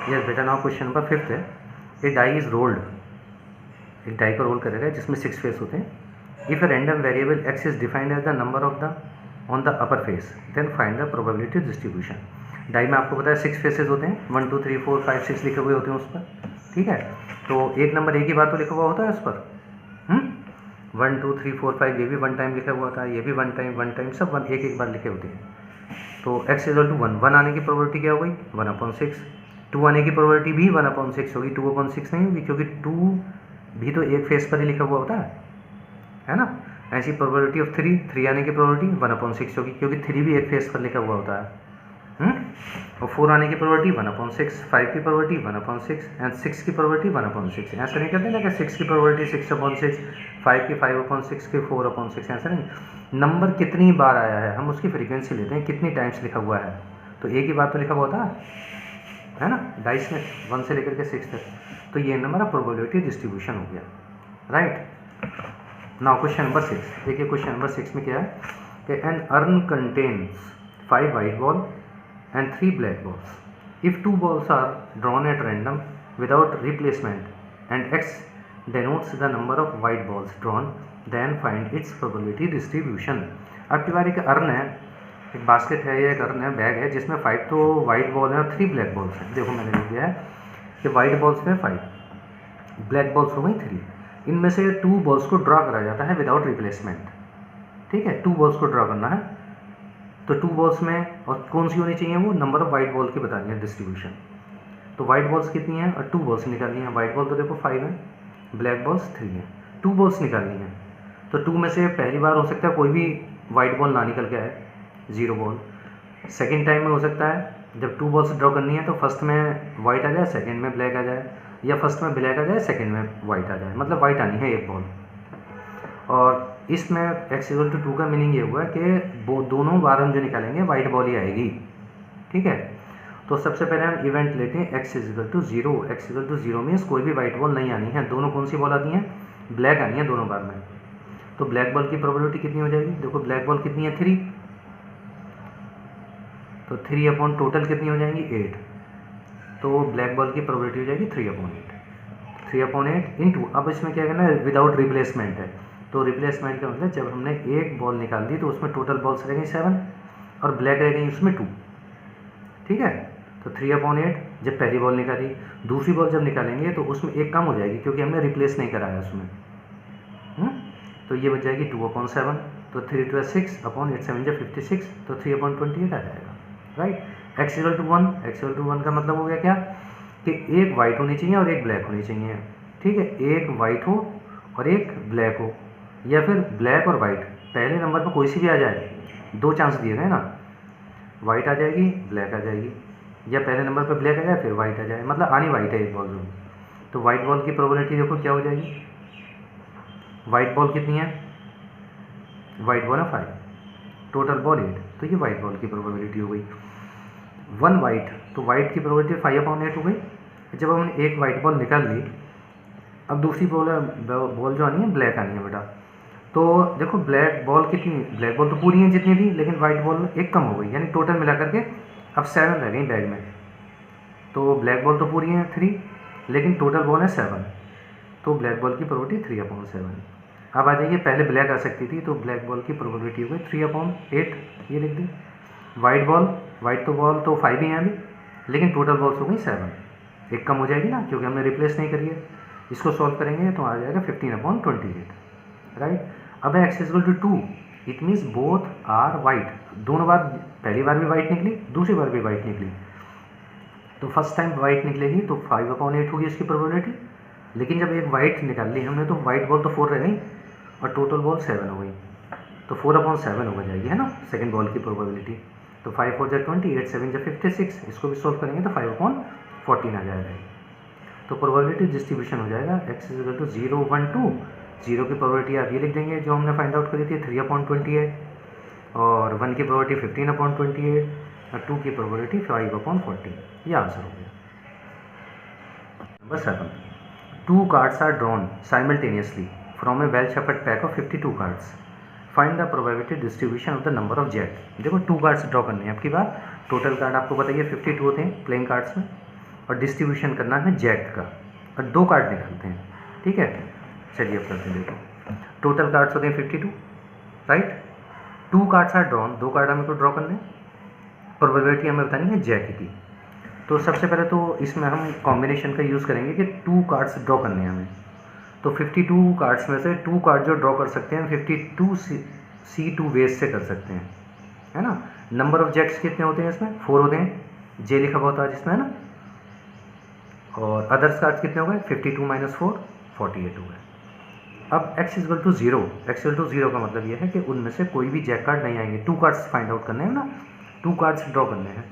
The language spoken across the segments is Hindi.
यस बेटा, नाउ क्वेश्चन नंबर 5 है, ए डाई इज रोल्ड, एक डाई को रोल करेगा जिसमें 6 फेस होते हैं। If a random variable x is defined as the number of the on the upper face, then find the probability distribution. Die में आपको पता है 6 फेसेस होते हैं, 1 2 3 4 5 6 लिखे हुए होते हैं उस पर, ठीक है। तो एक नंबर एक ही बार तो लिखा हुआ होता है उस पर, 1 2 3 4 5 ये भी 1 टाइम लिखा हुआ था, ये भी 1 टाइम सब 1 एक बार लिखे होते हैं। तो x इक्वल टू 1 आने की प्रोबेबिलिटी क्या हो गई 1/6, 2 आने की प्रोबेबिलिटी भी 1/6 होगी, 2/6 नहीं होगी क्योंकि 2 भी तो एक फेस पर ही लिखा हुआ होता है ना। ऐसी प्रोबेबिलिटी ऑफ 3 आने की प्रोबेबिलिटी 1/6 होगी क्योंकि 3 भी एक फेस पर लिखा हुआ होता है। और 4 आने की प्रोबेबिलिटी 1/6, 5 की प्रोबेबिलिटी 1/6 एंड 6 की प्रोबेबिलिटी 1/6। ऐसा नहीं करते ना कि 6 की प्रोबेबिलिटी 6/6, 5 की 5/6 की 4/6, ऐसा नहीं। नंबर कितनी बार आया है हम उसकी फ्रीक्वेंसी लेते हैं, कितनी टाइम्स लिखा हुआ है। तो एक ही बार तो लिखा हुआ होता है ना, डाइस में 1 से लेकर के 6 तक। तो ये नंबर प्रोबेबिलिटी डिस्ट्रीब्यूशन हो गया, राइट। नाउ क्वेश्चन नंबर 6, देखिए क्वेश्चन नंबर 6 में क्या है कि an urn contains 5 white ball and 3 black balls. If 2 balls are drawn at random without replacement and x denotes the number of white balls drawn, then find its probability distribution. अब की बारी का अर्न है, एक बास्केट है, ये एक अर्न है, बैग है जिसमें 5 तो वाइट बॉल है और 3 ब्लैक बॉल्स हैं। देखो मैंने लिख दिया है कि वाइट बॉल्स में 5, ब्लैक बॉल्स हो गई 3। इनमें से 2 बॉल्स को ड्रा करा जाता है विदाउट रिप्लेसमेंट, ठीक है। 2 बॉल्स को ड्रा करना है, तो 2 बॉल्स में और कौन सी होनी चाहिए, वो नंबर ऑफ वाइट बॉल की बतानी है डिस्ट्रीब्यूशन। तो वाइट बॉल्स कितनी हैं और 2 बॉल्स निकालनी है। वाइट बॉल तो देखो 5 है, ब्लैक बॉल्स 3 है, 2 बॉल्स निकालनी है। तो 2 में से पहली बार हो सकता है कोई भी वाइट बॉल ना निकल के आए, 0 बॉल। सेकेंड टाइम में हो सकता है जब 2 बॉल्स ड्रॉ करनी है तो फर्स्ट में वाइट आ जाए, सेकेंड में ब्लैक आ जाए, या फर्स्ट में ब्लैक आ जाए, सेकेंड में वाइट आ जाए, मतलब वाइट आनी है एक बॉल। और इसमें x इक्वल टू 2 का मीनिंग ये हुआ कि वो दोनों बार हम जो निकालेंगे वाइट बॉल ही आएगी, ठीक है। तो सबसे पहले हम इवेंट लेते हैं x equal to 0। x equal to 0 means कोई भी वाइट बॉल नहीं आनी है, दोनों कौन सी बॉल आती हैं, ब्लैक आनी है दोनों बार में। तो ब्लैक बॉल की प्रोबेबिलिटी कितनी हो जाएगी, देखो ब्लैक बॉल कितनी है 3, तो 3 अपॉन टोटल कितनी हो जाएंगी 8, तो ब्लैक बॉल की प्रोबेबिलिटी हो जाएगी 3/8 इंटू, अब इसमें क्या करना है, विदाउट रिप्लेसमेंट है। तो रिप्लेसमेंट का मतलब जब हमने एक बॉल निकाल दी तो उसमें टोटल बॉल्स रह गई 7 और ब्लैक रह गई उसमें 2, ठीक है। तो 3/8 जब पहली बॉल निकाली, दूसरी बॉल जब निकालेंगे तो उसमें एक कम हो जाएगी क्योंकि हमने रिप्लेस नहीं कराया उसमें, तो ये बच जाएगी 2/7। तो 3 2 6 अपॉन 8 7 56, तो 3/28 आ जाएगा, राइट। x इक्वल टू 1 का मतलब हो गया क्या कि एक वाइट होनी चाहिए और एक ब्लैक होनी चाहिए, ठीक है। एक वाइट हो और एक ब्लैक हो, या फिर ब्लैक और वाइट, पहले नंबर पर कोई सी भी आ जाए, 2 चांस दिए गए ना, वाइट आ जाएगी ब्लैक आ जाएगी, या पहले नंबर पर ब्लैक आ जाए फिर वाइट आ जाए, मतलब आनी वाइट है एक बॉल जो। तो वाइट बॉल की प्रोबेबिलिटी देखो क्या हो जाएगी, वाइट बॉल कितनी है, वाइट बॉल है 5, टोटल बॉल 8, तो ये वाइट बॉल की प्रोबेबिलिटी हो गई। 1 वाइट, तो वाइट की प्रोबेबिलिटी 5/8 हो गई। जब हमने एक वाइट बॉल निकाल ली, अब दूसरी बॉल जो आनी है ब्लैक आनी है बेटा। तो देखो ब्लैक बॉल कितनी, ब्लैक बॉल तो पूरी है जितनी थी, लेकिन वाइट बॉल एक कम हो गई, यानी टोटल मिला करके अब 7 रह गई बैग में। तो ब्लैक बॉल तो पूरी है 3, लेकिन टोटल बॉल है 7, तो ब्लैक बॉल की प्रोबेबिलिटी 3/7। अब आ जाइए, पहले ब्लैक आ सकती थी तो ब्लैक बॉल की प्रोबेबिलिटी हो गई 3/8, ये लिख दी। वाइट बॉल, वाइट तो बॉल तो 5 ही है अभी, लेकिन टोटल बॉल्स हो गई 7, एक कम हो जाएगी ना क्योंकि हमने रिप्लेस नहीं करी है। इसको सॉल्व करेंगे तो आ जाएगा 15/28, राइट। अब x equal to 2, it means both are white, दोनों बार, पहली बार भी वाइट निकली, दूसरी बार भी वाइट निकली। तो फर्स्ट टाइम वाइट निकलेगी तो 5/8 होगी इसकी प्रोबेबिलिटी, लेकिन जब एक वाइट निकाल ली हमने तो वाइट बॉल तो 4 रह गई और टोटल बॉल 7 हो गई, तो 4/7 हो जाएगी, है ना, सेकेंड बॉल की प्रोबेबिलिटी। तो 5 4 20, 8 7 56, इसको भी सॉल्व करेंगे तो 5/14 आ जाएगा। तो प्रोबेबिलिटी डिस्ट्रीब्यूशन हो जाएगा x इक्वल टू 0 1 2, 0 की प्रोबेबिलिटी आप ये लिख देंगे जो हमने फाइंड आउट करी थी 3/28, और 1 की प्रोबेबिलिटी 15/28, और 2 की प्रोबेबिलिटी 5/14, ये आंसर हो गया। Number 7, 2 cards are drawn simultaneously from a well shuffled pack of 52 cards, find the probability distribution of the number of jet. देखो 2 कार्ड्स ड्रॉ करने हैं, अब की बार टोटल कार्ड आपको बताइए 52 होते हैं प्लेइंग कार्ड्स में, और डिस्ट्रीब्यूशन करना है जैक का, और 2 कार्ड निकालते हैं, ठीक है। चलिए अब करते हैं, देखो टोटल कार्ड्स होते हैं 52, right. 2 cards are drawn, 2 card हमें को ड्रॉ करने हैं, प्रोबेबिलिटी हमें बतानी है जैक की। तो सबसे पहले तो इसमें हम कॉम्बिनेशन का यूज़ करेंगे कि 2 कार्ड्स ड्रॉ करने हैं हमें। तो 52 कार्ड्स में से 2 कार्ड जो ड्रॉ कर सकते हैं 52 C2 वेज से कर सकते हैं, है ना। नंबर ऑफ जैक्स कितने होते हैं इसमें? 4 होते हैं, जे लिखा हुआ होता है जिसमें, है ना। और अदर्स कार्ड्स कितने हो गए? 52 - 4 48 हो गए। अब x = 0, x = 0 का मतलब यह है कि उनमें से कोई भी जैक कार्ड नहीं आएंगे। 2 कार्ड्स फाइंड आउट करने हैं ना, 2 कार्ड्स ड्रॉ करने हैं,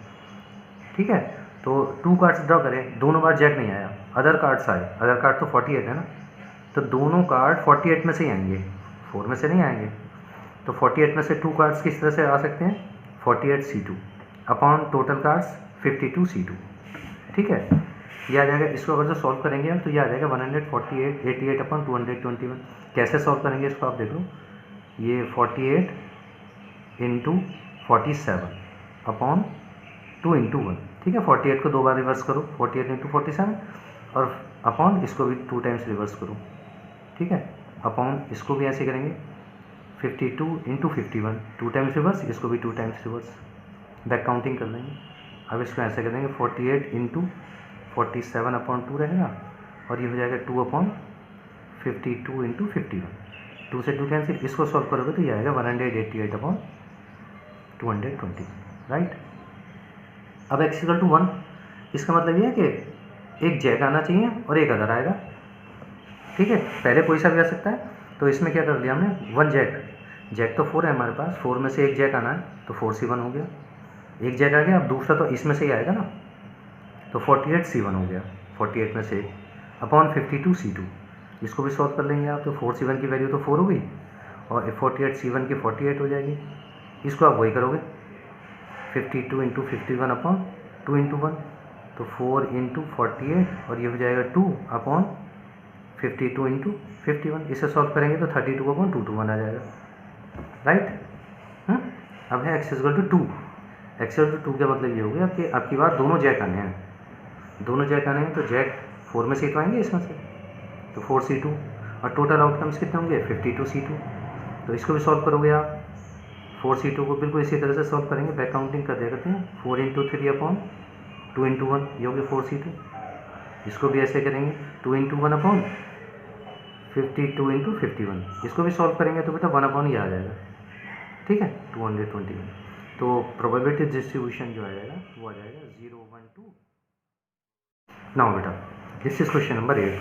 ठीक है। तो 2 कार्ड्स ड्रॉ करें, दोनों बार जैक नहीं आया, अदर कार्ड्स आए, अदर कार्ड तो 48 है ना, तो दोनों कार्ड 48 में से ही आएंगे, 4 में से नहीं आएंगे। तो 48 में से 2 कार्ड्स किस तरह से आ सकते हैं? 48 C2 upon total cards 52 C2, ठीक है। ये आ जाएगा। इसको अगर जो सॉल्व करेंगे हम तो ये आ जाएगा 148 88 अपॉन 221। कैसे सॉल्व करेंगे इसको आप देख लो, ये 48 × 47 अपॉन 2 × 1, ठीक है। 48 को 2 बार रिवर्स करो, 48 × 47, और अपॉन इसको भी 2 टाइम्स रिवर्स करो, ठीक है। अपॉन इसको भी ऐसे करेंगे 52 × 51, 2 टाइम्स रिवर्स, इसको भी 2 टाइम्स रिवर्स, बैक काउंटिंग कर लेंगे। अब इसको ऐसे कर देंगे 48 × 47 अपॉन 2 रहेगा, और ये हो जाएगा 2 अपॉन 52 × 51, 2 से 2 कैंसिल। इसको सॉल्व करोगे तो ये आएगा 188 अपॉन 220, राइट। अब x = 1, इसका मतलब ये है कि एक जैक आना चाहिए और एक अदर आएगा, ठीक है। पहले कोई सा भी आ सकता है, तो इसमें क्या कर लिया हमने, 1 जैक तो 4 है हमारे पास, 4 में से एक जैक आना है, तो 4C1 हो गया, एक जैक आ गया। अब दूसरा तो इसमें से ही आएगा ना, तो 48C1 हो गया, 48 में से अपॉन 52 C2, इसको भी सॉल्व कर लेंगे आप। तो 4C1 की वैल्यू तो 4 हो गई, और 48C1 की 48 हो जाएगी। इसको आप वही करोगे 52 × 51 अपॉन 2 × 1, तो 4 × 48, और ये हो जाएगा 2 अपॉन 52 × 51। इसे सॉल्व करेंगे तो 32 अपॉन 221 आ जाएगा, राइट। अब है x = 2, x = 2 का मतलब ये हो गया कि आपकी बार दोनों जैक आने हैं, दोनों जैक आने हैं, तो जैक 4 में से ही तो आएंगे इसमें से, तो 4C2, और टोटल आउटकम्स कितने होंगे? 52 C2। तो इसको भी सॉल्व करोगे आप, 4C2 को बिल्कुल इसी तरह से सॉल्व करेंगे, बैक काउंटिंग कर दिया करते हैं, 4 × 3 अपॉन 2 × 1, ये हो गया 4C2। इसको भी ऐसे करेंगे 2 × 1 अपॉन 52 × 51, इसको भी सॉल्व करेंगे तो बेटा 1 अपॉन ये आ जाएगा, ठीक है, 221। तो प्रोबेबिलिटी डिस्ट्रीब्यूशन जो आ जाएगा वो आ जाएगा 0 1 2। नाउ बेटा this is question number 8।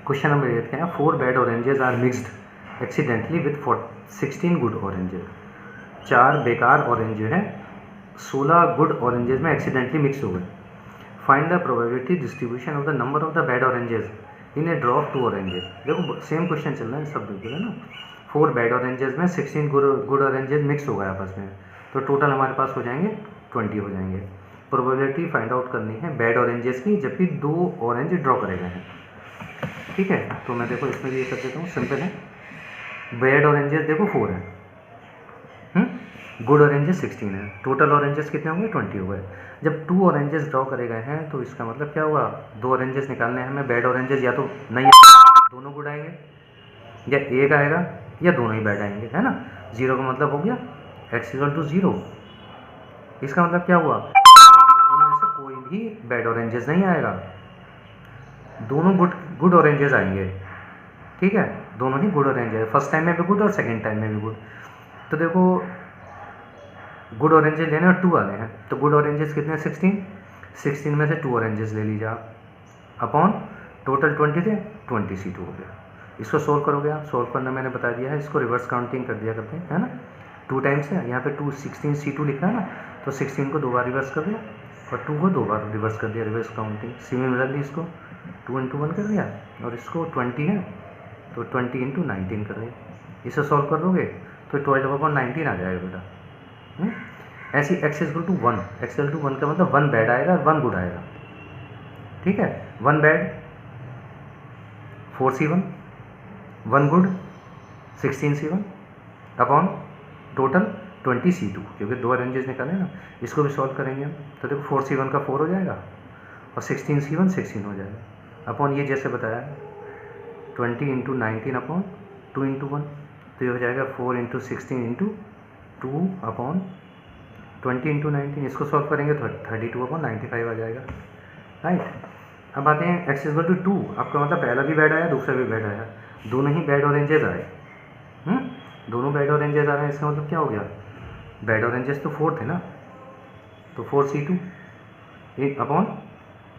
Question number 8 क्या है? 4 bad oranges are mixed accidentally with 16 good oranges. 4 बेकार ऑरेंज जो है 16 गुड ऑरेंजेस में एक्सीडेंटली मिक्स हो गए। Find the probability distribution of the number of the bad oranges in a draw of 2 oranges. देखो सेम क्वेश्चन चल रहा है सब बिल्कुल, है ना। 4 बैड ऑरेंजेस में 16 गुड ऑरेंजेस मिक्स हो गए आपस में, तो टोटल हमारे पास हो जाएंगे 20 हो जाएंगे। प्रोबेबिलिटी फाइंड आउट करनी है बैड ऑरेंजेस की, जबकि 2 ऑरेंज ड्रॉ करे गए हैं, ठीक है। तो मैं देखो इसमें भी ये कर देता हूँ, सिंपल है। बैड ऑरेंजेस देखो 4 है, गुड ऑरेंजेस 16 है, टोटल ऑरेंजेस कितने होंगे? 20 हो गए। जब 2 ऑरेंजेस ड्रॉ करे गए हैं तो इसका मतलब क्या हुआ? 2 ऑरेंजेस निकालने हैं हमें। बैड ऑरेंजेस या तो नहीं दोनों गुड आएंगे, या एक आएगा, या दोनों ही बैड आएंगे, है ना। 0 का मतलब हो गया x = 0। इसका मतलब क्या हुआ? दोनों में से कोई भी बैड ऑरेंजेस नहीं आएगा, दोनों गुड ऑरेंजेस आएंगे, ठीक है। दोनों ही गुड ऑरेंजेस, फर्स्ट टाइम में भी गुड और सेकेंड टाइम में भी गुड। तो देखो गुड ऑरेंजेस लेने और 2 आने हैं, तो गुड ऑरेंजेस कितने? 16 में से 2 ऑरेंजेस ले लीजिए आप, अपॉन टोटल 20 थे, 20 C2 हो गया। इसको सोल्व करोगे आप, सोल्व करना मैंने बता दिया है, इसको रिवर्स काउंटिंग कर दिया करते हैं, है ना। 2 टाइम्स है, यहाँ पे 16 C2 लिखा है ना, तो 16 को 2 बार रिवर्स कर दिया और 2 को 2 बार रिवर्स कर दिया, रिवर्स काउंटिंग। सिमिलरली इसको 2 × 1 कर दिया, और इसको 20 है तो 20 × 19 कर दिया। इसे सॉल्व कर दोगे तो 12/19 आ जाएगा बेटा। ऐसी x = 1, x = 1 का मतलब 1 बैड आएगा और 1 गुड आएगा, ठीक है। 1 bad 4C1, 1 good 16C1 upon total 20C2, क्योंकि 2 ऑरेंजेस निकाले ना। इसको भी सॉल्व करेंगे हम, तो देखो 4C1 का 4 हो जाएगा, और 16C1 16 हो जाएगा अपॉन ये जैसे बताया 20 इंटू 19 अपॉन 2 इंटू 1, तो ये हो जाएगा 4 इंटू 16 इंटू 2 अपॉन 20 इंटू 19। इसको सॉल्व करेंगे तो 32 अपॉन 95 आ जाएगा, राइट। अब आते हैं x इक्वल टू 2, आपका मतलब पहला भी बैड आया दूसरा भी बैड आया, दोनों ही बैड ऑरेंजेस आए। दोनों बैड ऑरेंजेस आ रहे हैं, इसका मतलब क्या हो गया, बैड ऑरेंजेस तो 4 थे ना, तो 4C2 अपॉन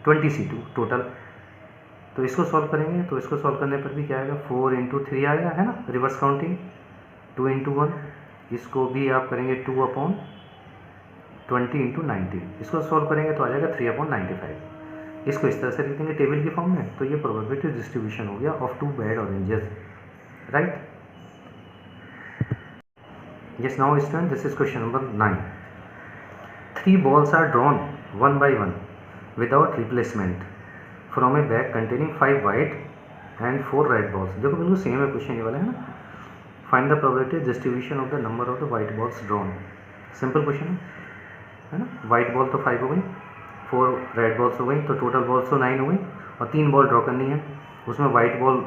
20C2 टोटल। तो इसको सॉल्व करेंगे तो इसको सॉल्व करने पर भी क्या आएगा, 4 इंटू 3 आएगा, है ना, रिवर्स काउंटिंग 2 इंटू 1। इसको भी आप करेंगे 2 अपॉन 20 इंटू 19, इसको सॉल्व करेंगे तो आ जाएगा 3 अपॉन 95। इसको इस तरह से लिख देंगे टेबल की फॉर्म में, तो ये प्रोबेबिलिटी डिस्ट्रीब्यूशन हो गया of 2 bad oranges, right. Yes, now student, this is question number 9. 3 balls are drawn one by one without replacement from a bag containing 5 white and 4 red balls. देखो बिल्कुल सेम है क्वेश्चन ये वाला, है ना। Find the probability distribution of the number of the white balls drawn. Simple question है ना। वाइट बॉल तो 5 हो गई, 4 रेड बॉल्स हो गई, तो टोटल बॉल्स तो 9 हो गई, और 3 बॉल ड्रॉ करनी है, उसमें वाइट बॉल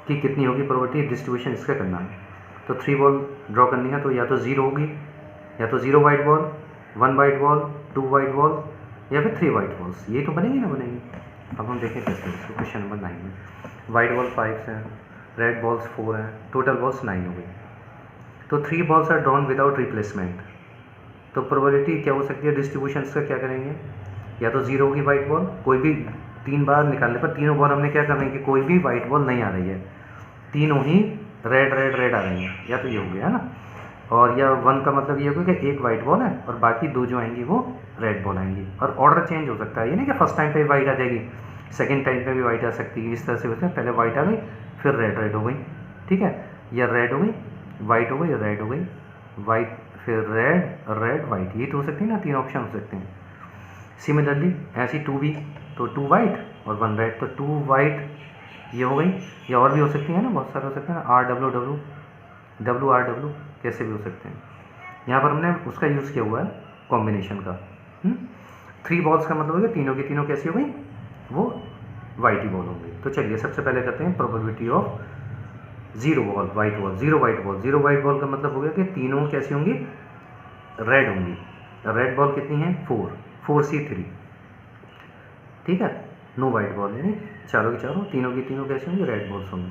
की कितनी होगी प्रोबेबिलिटी डिस्ट्रीब्यूशन इसका करना है। तो 3 बॉल ड्रॉ करनी है, तो या तो 0 होगी, या तो 0 white ball, 1 white ball, 2 white ball, या फिर 3 वाइट बॉल्स, यही तो बनेगी ना, बनेगी। अब हम देखें कैसे क्वेश्चन नंबर 9 में। वाइट बॉल 5 हैं, रेड बॉल्स 4 हैं, टोटल बॉल्स 9 हो गई। तो 3 balls are drawn without replacement, तो प्रोबेबिलिटी क्या हो सकती है डिस्ट्रीब्यूशन का, क्या करेंगे, या तो 0 होगी वाइट बॉल, कोई भी 3 बार निकालने पर तीनों बॉल हमने क्या करना है कि कोई भी वाइट बॉल नहीं आ रही है, तीनों ही रेड रेड रेड आ रही हैं, या तो ये हो गया, है ना। और या 1 का मतलब ये होगा कि एक वाइट बॉल है और बाकी 2 जो आएंगी वो रेड बॉल आएंगी, और ऑर्डर चेंज हो सकता है, ये नहीं कि फर्स्ट टाइम पे वाइट आ जाएगी, सेकंड टाइम पे भी वाइट आ सकती है, इस तरह से होता है, पहले वाइट आ गई फिर रेड रेड हो गई, ठीक है, या रेड हो गई वाइट हो गई रेड हो गई वाइट फिर रेड रेड वाइट, ये तो हो सकती है ना, 3 ऑप्शन हो सकते हैं। सिमिलरली ऐसी 2 भी, तो 2 वाइट और 1 रेड, तो 2 वाइट ये हो गई, या और भी हो सकती है ना, बहुत सारे हो सकते हैं ना, RWW WRW कैसे भी हो सकते हैं। यहाँ पर हमने उसका यूज़ किया हुआ है कॉम्बिनेशन का। 3 बॉल्स का मतलब हो गया तीनों की तीनों कैसी हो गई, वो वाइट ही बॉल हो गई। तो चलिए सबसे पहले करते हैं probability of 0 ball white ball, 0 white ball. 0 white ball का मतलब हो गया कि तीनों कैसी होंगी, रेड होंगी। रेड बॉल कितनी है, 4C3, ठीक है, नो वाइट बॉल, यानी चारों की चारों तीनों की तीनों कैसी होंगी, रेड बॉल्स होंगी।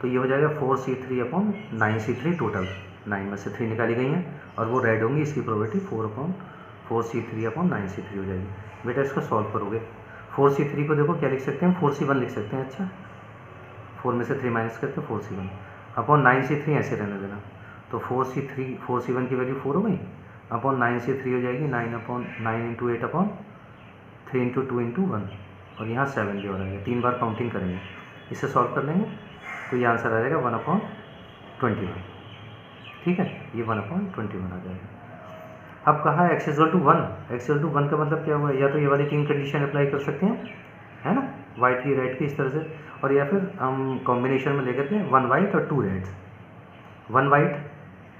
तो ये हो जाएगा 4C3 अपॉन 9C3 टोटल, 9 में से 3 निकाली गई हैं और वो रेड होंगी, इसकी प्रोबेबिलिटी 4/4C3 अपॉन 9C3 हो जाएगी। बेटा इसको सॉल्व करोगे, 4C3 को देखो क्या लिख सकते हैं, 4C1 लिख सकते हैं। अच्छा, 4 में से 3 माइनस करके 4C1 अपॉन 9C3 ऐसे रहने देना, तो 4C1 की वैल्यू 4 हो गई, अपॉन 9C3 हो जाएगी 9/9 इंटू 8 अपॉन 3 इंटू 2 इंटू 1, और यहाँ 7 भी हो रहा है, 3 बार काउंटिंग करेंगे, इसे सॉल्व कर लेंगे तो ये आंसर आ जाएगा 1/21, ठीक है, ये 1/21 आ जाएगा। अब कहा x equal to 1, x equal to 1 का मतलब क्या हुआ, या तो ये वाली 3 कंडीशन अप्लाई कर सकते हैं, है ना, वाइट की रेड की इस तरह से, और या फिर हम कॉम्बिनेशन में लेकर के 1 वाइट और 2 रेड्स, 1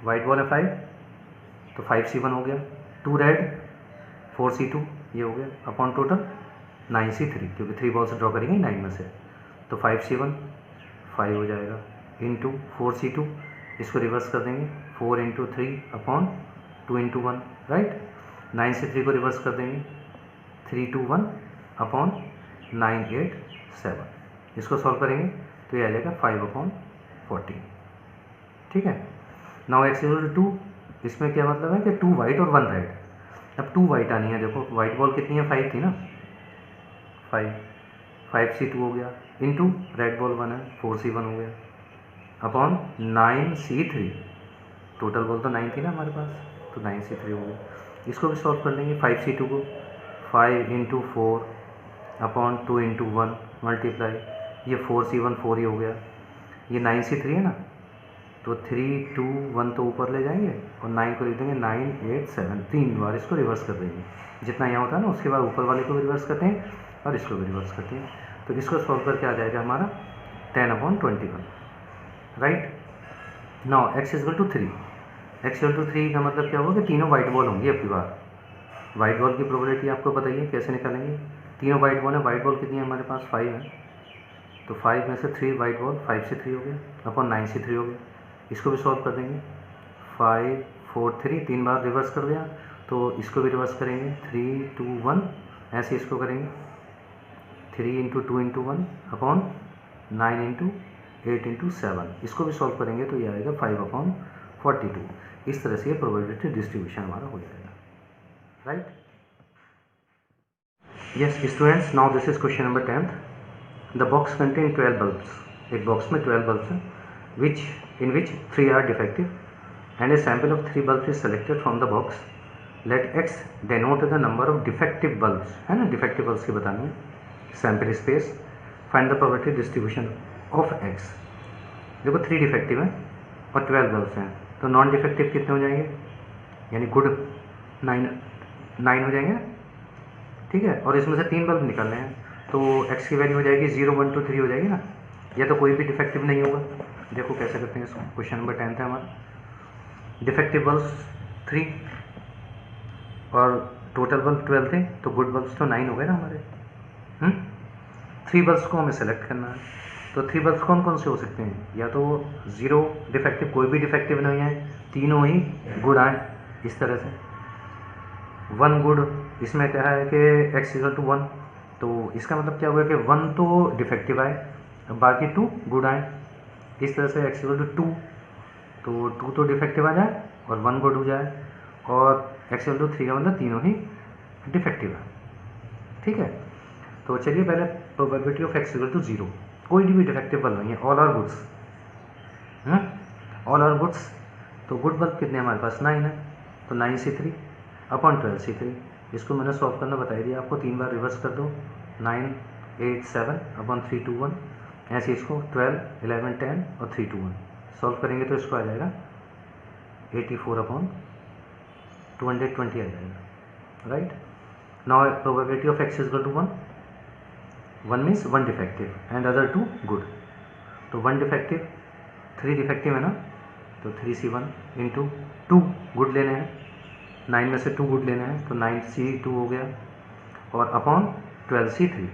वाइट बॉल है 5, तो 5C1 हो गया, 2 रेड 4C2 ये हो गया, अपॉन टोटल 9C3, क्योंकि 3 बॉल्स ड्रॉ करेंगे 9 में से, तो 5C1 5 हो जाएगा, इंटू 4C2, इसको रिवर्स कर देंगे 4 into 3 upon 2 into 1, right. 9C3 को रिवर्स कर देंगे 3 2 1 अपॉन 9 8 7, इसको सॉल्व करेंगे तो ये आ जाएगा 5/14, ठीक है। नाउ x इक्वल टू 2, इसमें क्या मतलब है कि 2 वाइट और 1 रेड। अब 2 वाइट आनी है, देखो वाइट बॉल कितनी है, 5 थी ना, 5C2 हो गया, इंटू रेड बॉल 1 है 4C1 हो गया, अपॉन 9C3, टोटल बॉल तो 9 थी ना हमारे पास, तो 9C3 हो गया। इसको भी सॉल्व कर लेंगे, 5C2 को 5 इंटू 4 अपॉन 2 इंटू 1 मल्टीप्लाई, ये 4C1 4 ही हो गया, ये 9C3 है ना, तो 3 2 1 तो ऊपर ले जाएंगे और 9 को लिख देंगे 9 8 7, 3 बार इसको रिवर्स कर देंगे, जितना यहाँ होता है ना उसके बाद ऊपर वाले को भी रिवर्स करते हैं और इसको भी रिवर्स करते हैं, तो इसको सॉल्व करके आ जाएगा हमारा 10/21, right. Now x equal to 3, x equal to 3 का मतलब क्या होगा कि तीनों वाइट बॉल होंगी। अब की बार वाइट बॉल की प्रोबेबिलिटी आपको बताइए कैसे निकालेंगे, तीनों वाइट बॉल है, वाइट बॉल कितनी है हमारे पास 5 है, तो 5 में से 3 वाइट बॉल, 5 से 3 हो गया अपॉन 9 से 3 हो गया। इसको भी सॉल्व कर देंगे, 5 4 3, 3 बार रिवर्स कर दिया, तो इसको भी रिवर्स करेंगे 3 2 1, ऐसे इसको करेंगे 3 into 2 into 1 upon 9 into 8 into 7, इसको भी सॉल्व करेंगे तो ये आएगा 5 अपॉन 42। इस तरह से ये प्रोबेबिलिटी डिस्ट्रीब्यूशन हमारा हो जाएगा, right. Yes students, now this is question number 10th। The box contain 12 bulbs, एक बॉक्स में 12 बल्ब्स हैं, in which 3 are defective and a sample of 3 bulbs is selected from the box. Let x denote the number of defective bulbs, है ना, defective bulbs की बतानी है। Sample space, find the probability distribution of x। देखो 3 डिफेक्टिव हैं और 12 बल्ब्स हैं, तो नॉन डिफेक्टिव कितने हो जाएंगे, यानी गुड 9 हो जाएंगे, ठीक है। और इसमें से 3 बल्ब निकालने हैं, तो x की वैल्यू हो जाएगी 0 1 2 3 हो जाएगी ना, या तो कोई भी डिफेक्टिव नहीं होगा। देखो कैसे करते हैं इसको, क्वेश्चन नंबर 10 है हमारा। डिफेक्टिव बल्ब्स 3 और टोटल बल्ब 12 थे, तो गुड बल्ब्स तो 9 हो गए ना हमारे। 3 बल्ब्स को हमें सेलेक्ट करना है, तो 3 बल्ब्स कौन कौन से हो सकते हैं, या तो 0 डिफेक्टिव, कोई भी डिफेक्टिव नहीं है, तीनों ही गुड आए इस तरह से। 1 गुड, इसमें क्या है कि x = 1, तो इसका मतलब क्या हुआ कि 1 तो डिफेक्टिव आए, बाकी 2 गुड आए। इस तरह से x = 2, तो 2 तो डिफेक्टिव आ जाए और 1 गुड हो जाए, और x = 3 का मतलब तीनों ही डिफेक्टिव है, ठीक है। तो चलिए पहले प्रोबेबिलिटी ऑफ x = 0, कोई भी डिफेक्टिव बल्ब नहीं है, all are goods, all are goods. तो गुड बल्ब कितने हमारे पास 9 है, तो 9 से 3 अपॉन 12 से 3, इसको मैंने सॉल्व करना बताई दिया आपको, 3 बार रिवर्स कर दो, 9 8 7 अपॉन 3 2 1, ऐसे इसको 12 11 10 और 3 2 1 सॉल्व करेंगे तो इसको आ जाएगा 84 अपॉन 220 आ जाएगा, right. Now probability of x = 1, 1 means 1 defective and other 2 good, तो 1 डिफेक्टिव, 3 डिफेक्टिव है ना, तो 3c1 इंटू 2 गुड लेने हैं, 9 में से 2 गुड लेने हैं, तो 9c2 हो गया, और अपॉन 12c3,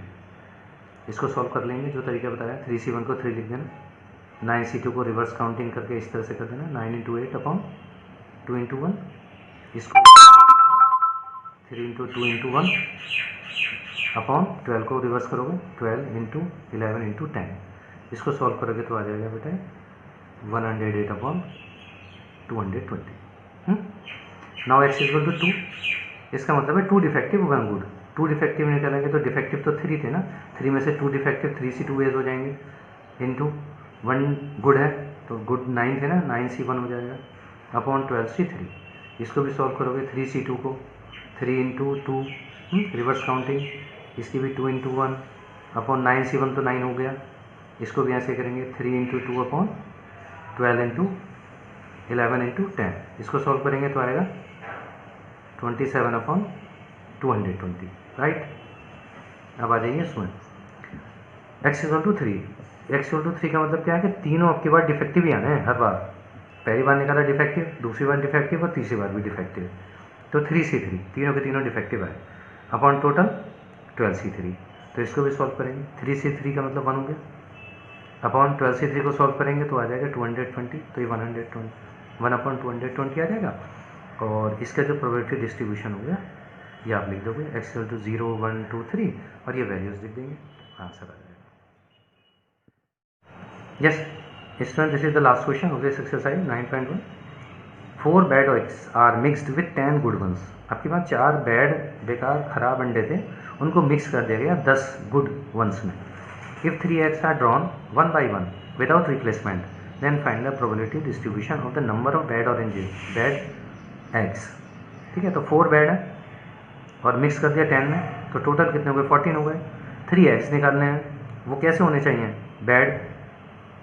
इसको सॉल्व कर लेंगे जो तरीका बताया। 3c1 को 3 लिख देना, 9c2 को रिवर्स काउंटिंग करके इस तरह से कर देना, 9 इंटू 8 अपॉन 2 इंटू 1, इसको 3 इंटू 2 इंटू 1 अपॉन 12 को रिवर्स करोगे 12 इंटू 11 इंटू 10, इसको सॉल्व करोगे तो आ जाएगा बेटा 108 अपॉन 220। नाउ x = 2, इसका मतलब है 2 डिफेक्टिव 1 गुड, 2 डिफेक्टिव निकालेंगे तो डिफेक्टिव तो 3 थे ना, 3 में से 2 डिफेक्टिव 3c2 एज हो जाएंगे, इंटू 1 गुड है तो गुड 9 थे ना, 9c1 हो जाएगा अपॉन 12c3, इसको भी सॉल्व करोगे 3c2 को 3 इंटू 2 रिवर्स काउंटिंग, इसकी भी 2 इंटू 1 अपॉन 9c1 तो 9 हो गया, इसको भी ऐसे करेंगे 3 इंटू 2 अपॉन 12 इंटू 11 इंटू 10, इसको सॉल्व करेंगे तो आएगा 27 अपॉन 220, राइट। अब आ जाइए इसमें x = 3, x = 3 का मतलब क्या है कि तीनों आपके बार डिफेक्टिव ही आने हैं हर बार, पहली बार निकाला डिफेक्टिव, दूसरी बार डिफेक्टिव और तीसरी बार भी डिफेक्टिव, तो 3c3 तीनों के तीनों डिफेक्टिव आए अपॉन टोटल 12c3, तो इसको भी सॉल्व करेंगे, 3c3 का मतलब 1 हो गया अपॉन 12c3 को सॉल्व करेंगे तो आ जाएगा 220, तो ये 1 अपॉन 220 आ जाएगा, और इसका जो प्रोबेबिलिटी डिस्ट्रीब्यूशन हो गया ये आप लिख दोगे x = 0 1 2 3 और ये वैल्यूज लिख देंगे, आंसर आ जाएगा। Yes student, this is the last question of this exercise 9.1। 4 bad eggs are mixed with 10 good ones. आपके पास 4 बैड बेकार खराब अंडे थे, उनको मिक्स कर दिया गया 10 गुड वंस में। If 3 eggs are drawn 1 by 1 without replacement, then find the probability distribution of the number of bad eggs। ठीक है, तो 4 बैड है और मिक्स कर दिया 10 में, तो टोटल कितने हो गए 14 हो गए। 3 eggs निकालने हैं, वो कैसे होने चाहिए बैड,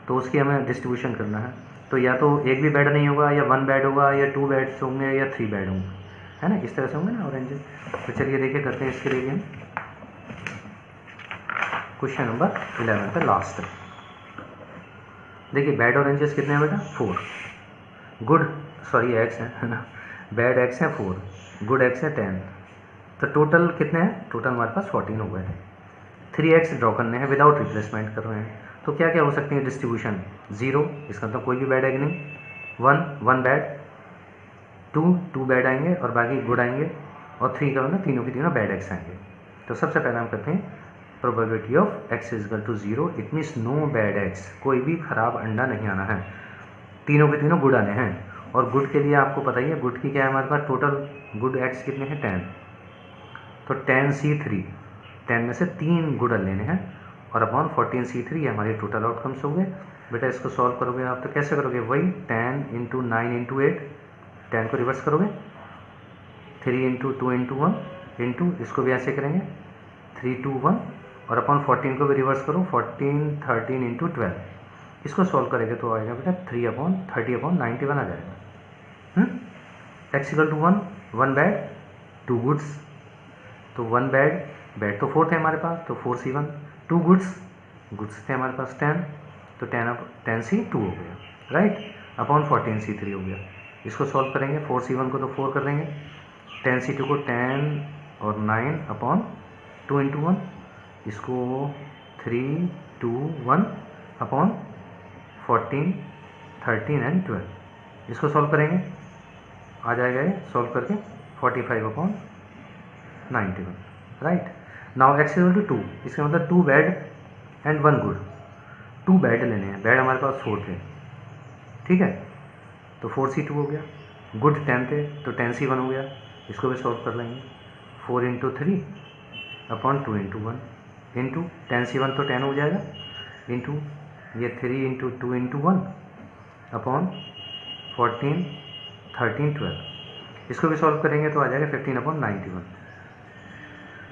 तो उसकी हमें डिस्ट्रीब्यूशन करना है, तो या तो एक भी बैड नहीं होगा, या 1 बैड होगा, या 2 बैड्स होंगे, या 3 बैड होंगे, है ना, इस तरह से होंगे ना ऑरेंजेस। तो चलिए देखिए करते हैं इसके लिए हम क्वेश्चन नंबर 11 पे लास्ट है। देखिए बैड ऑरेंजेस कितने हैं बेटा 4, गुड सॉरी एक्स है ना, बैड एक्स हैं 4, गुड एक्स है 10, तो टोटल कितने हैं, टोटल हमारे पास 14 हो गए हैं। 3x ड्रॉ करने हैं, विदाउट रिप्लेसमेंट कर रहे हैं, तो क्या क्या हो सकती है डिस्ट्रीब्यूशन, 0 इसका मतलब कोई भी बैड आएगा नहीं, 1 बैड, 2 बैड आएंगे और बाकी गुड आएंगे, और 3 का मतलब तीनों की तीनों बैड एक्स आएंगे। तो सबसे पहले हम करते हैं probability of x equal to 0, it means no bad eggs, कोई भी खराब अंडा नहीं आना है, तीनों के तीनों गुड आने हैं। और गुड के लिए आपको पता ही है, गुड की क्या है हमारे पास, टोटल गुड एक्स कितने हैं 10, तो 10C3, 10 में से 3 गुड लेने हैं, और अपॉन 14C3 ये हमारे टोटल आउटकम्स हो गए। बेटा इसको सॉल्व करोगे आप तो कैसे करोगे, वही 10 × 9 × 8, 10 को रिवर्स करोगे, 3 × 2 × 1 इंटू, इसको भी ऐसे करेंगे 3 2 1, और अपॉन 14 को भी रिवर्स करो, 14 13 × 12, इसको सॉल्व करेंगे तो आएगा बेटा 3/30/91 आ जाएगा। X equal to 1 bad 2 goods, तो 1 बैड तो 4 थे हमारे पास, तो 4C1, 2 गुड्स थे हमारे पास 10, तो 10C2 हो गया, राइट, अपॉन 14C3 हो गया। इसको सॉल्व करेंगे, 4C1 को तो 4 कर देंगे, 10C2 को 10 और 9 अपॉन 2 × 1, इसको 3 2 1 अपॉन 14 13 एंड 12, इसको सॉल्व करेंगे, आ जाएगा ये सॉल्व करके 45/91, right. Now x equal to 2, इसका मतलब 2 बैड एंड 1 गुड, 2 बैड लेने हैं, बैड हमारे पास 4 थे, ठीक है, तो 4C2 हो गया, गुड 10 थे तो 10C1 हो गया, इसको भी सॉल्व कर लेंगे, 4 × 3 अपॉन 2 × 1 इंटू 10C1 तो 10 हो जाएगा, इंटू ये 3 × 2 × 1 अपॉन 14 13 12, इसको भी सॉल्व करेंगे तो आ जाएगा 15/91,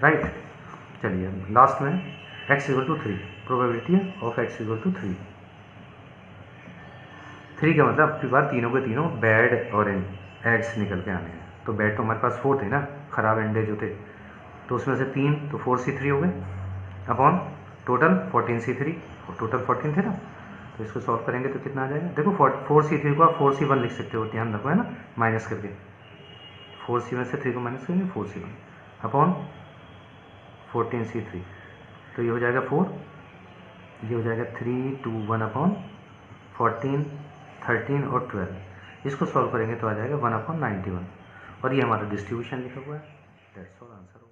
राइट। चलिए लास्ट में x equal to 3, probability of x equal to 3, 3 का मतलब आपकी बात तीनों के तीनों बैड और एग्स निकल के आने हैं, तो बैड तो हमारे पास 4 थे ना, खराब अंडे जो थे, तो उसमें से 3 तो 4C3 हो गए, अपॉन टोटल 14C3, टोटल 14 थे ना, तो इसको सॉल्व करेंगे तो कितना आ जाएगा, देखो 4C3 को आप 4C1 लिख सकते हो, ध्यान रखो है ना, माइनस करके 4C1 से 3 को माइनस करेंगे 4C1 अपॉन 14C3, तो ये हो जाएगा 4, ये हो जाएगा 3 2 1 अपॉन 14 13 और 12, इसको सॉल्व करेंगे तो आ जाएगा 1/91, और ये हमारा डिस्ट्रीब्यूशन लिखा हुआ है, दैट्स ऑल आंसर।